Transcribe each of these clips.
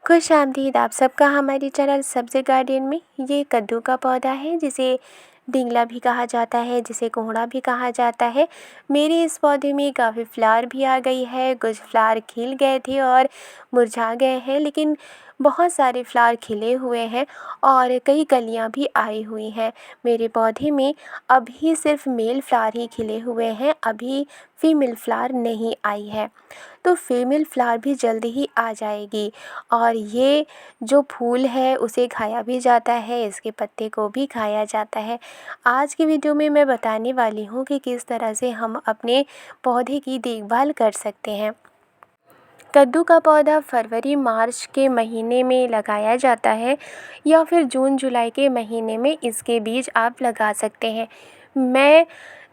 खुश आमदीद आप सबका हमारे चैनल सब्ज़ी गार्डन में। ये कद्दू का पौधा है जिसे डिंगला भी कहा जाता है, जिसे कोहड़ा भी कहा जाता है। मेरे इस पौधे में काफ़ी फ्लावर भी आ गई है। कुछ फ्लावर खिल गए थे और मुरझा गए हैं, लेकिन बहुत सारे फ्लावर खिले हुए हैं और कई कलियां भी आई हुई हैं। मेरे पौधे में अभी सिर्फ मेल फ्लावर ही खिले हुए हैं, अभी फीमेल फ्लावर नहीं आई है। तो फीमेल फ्लावर भी जल्दी ही आ जाएगी। और ये जो फूल है उसे खाया भी जाता है, इसके पत्ते को भी खाया जाता है। आज की वीडियो में मैं बताने वाली हूँ कि किस तरह से हम अपने पौधे की देखभाल कर सकते हैं। कद्दू का पौधा फरवरी मार्च के महीने में लगाया जाता है या फिर जून जुलाई के महीने में इसके बीज आप लगा सकते हैं। मैं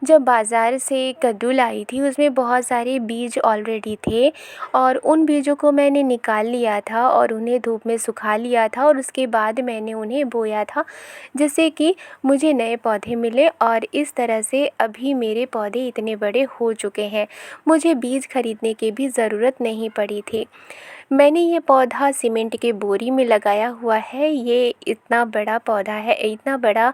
जब बाज़ार से कद्दू लाई थी उसमें बहुत सारे बीज ऑलरेडी थे और उन बीजों को मैंने निकाल लिया था और उन्हें धूप में सुखा लिया था और उसके बाद मैंने उन्हें बोया था, जिससे कि मुझे नए पौधे मिले और इस तरह से अभी मेरे पौधे इतने बड़े हो चुके हैं। मुझे बीज खरीदने की भी ज़रूरत नहीं पड़ी थी। मैंने ये पौधा सीमेंट के बोरी में लगाया हुआ है। ये इतना बड़ा पौधा है, इतना बड़ा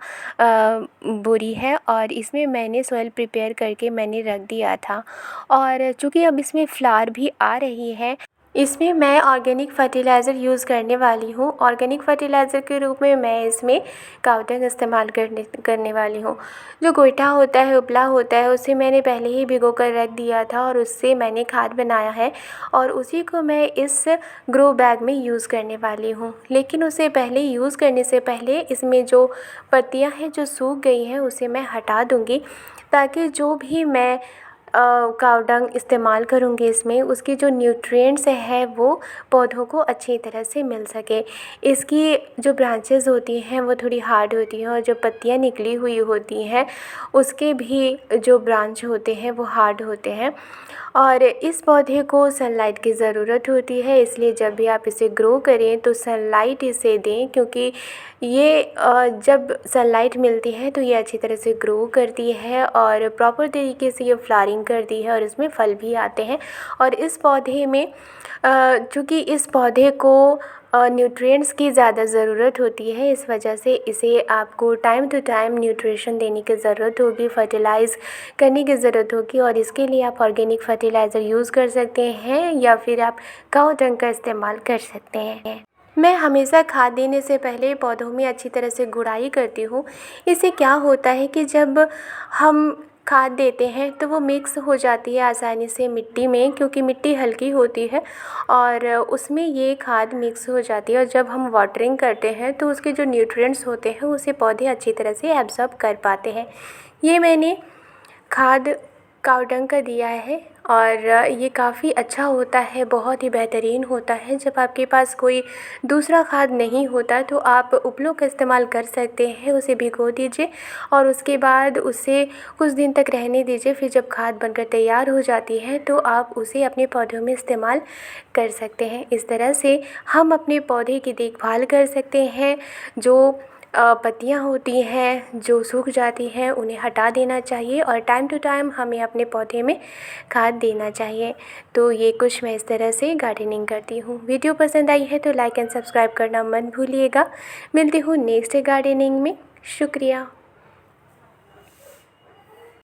बोरी है और इसमें मैंने सॉइल प्रिपेयर करके मैंने रख दिया था। और चूँकि अब इसमें फ्लावर भी आ रही है, इसमें मैं ऑर्गेनिक फर्टिलाइज़र यूज़ करने वाली हूँ। ऑर्गेनिक फर्टिलाइज़र के रूप में मैं इसमें काव डंग इस्तेमाल करने वाली हूँ। जो गोइठा होता है, उपला होता है, उसे मैंने पहले ही भिगो कर रख दिया था और उससे मैंने खाद बनाया है और उसी को मैं इस ग्रो बैग में यूज़ करने वाली हूँ। लेकिन उसे पहले यूज़ करने से पहले इसमें जो पत्तियाँ हैं जो सूख गई हैं उसे मैं हटा दूँगी, ताकि जो भी मैं काव डंग इस्तेमाल करूँगी इसमें, उसके जो न्यूट्रिएंट्स हैं वो पौधों को अच्छी तरह से मिल सके। इसकी जो ब्रांचेस होती हैं वो थोड़ी हार्ड होती हैं और जो पत्तियाँ निकली हुई होती हैं उसके भी जो ब्रांच होते हैं वो हार्ड होते हैं। और इस पौधे को सनलाइट की ज़रूरत होती है, इसलिए जब भी आप इसे ग्रो करें तो सनलाइट इसे दें, क्योंकि ये जब सनलाइट मिलती है तो ये अच्छी तरह से ग्रो करती है और प्रॉपर तरीके से ये फ्लावरिंग करती है और इसमें फल भी आते हैं। और इस पौधे में चूँकि इस पौधे को न्यूट्रिएंट्स की ज़्यादा ज़रूरत होती है, इस वजह से इसे आपको टाइम टू टाइम न्यूट्रिशन देने की ज़रूरत होगी, फर्टिलाइज़ करने की ज़रूरत होगी। और इसके लिए आप ऑर्गेनिक फर्टिलाइज़र यूज़ कर सकते हैं या फिर आप काव डंग का इस्तेमाल कर सकते हैं। मैं हमेशा खाद देने से पहले पौधों में अच्छी तरह से गुड़ाई करती हूँ। इससे क्या होता है कि जब हम खाद देते हैं तो वो मिक्स हो जाती है आसानी से मिट्टी में, क्योंकि मिट्टी हल्की होती है और उसमें ये खाद मिक्स हो जाती है। और जब हम वाटरिंग करते हैं तो उसके जो न्यूट्रिएंट्स होते हैं उसे पौधे अच्छी तरह से एब्जॉर्ब कर पाते हैं। ये मैंने खाद काव डंग का दिया है और ये काफ़ी अच्छा होता है, बहुत ही बेहतरीन होता है। जब आपके पास कोई दूसरा खाद नहीं होता तो आप उपलों का इस्तेमाल कर सकते हैं। उसे भिगो दीजिए और उसके बाद उसे कुछ दिन तक रहने दीजिए। फिर जब खाद बनकर तैयार हो जाती है तो आप उसे अपने पौधों में इस्तेमाल कर सकते हैं। इस तरह से हम अपने पौधे की देखभाल कर सकते हैं। जो पत्तियाँ होती हैं जो सूख जाती हैं उन्हें हटा देना चाहिए और टाइम टू टाइम हमें अपने पौधे में खाद देना चाहिए। तो ये कुछ मैं इस तरह से गार्डनिंग करती हूँ। वीडियो पसंद आई है तो लाइक एंड सब्सक्राइब करना मत भूलिएगा। मिलती हूँ नेक्स्ट गार्डनिंग में। शुक्रिया।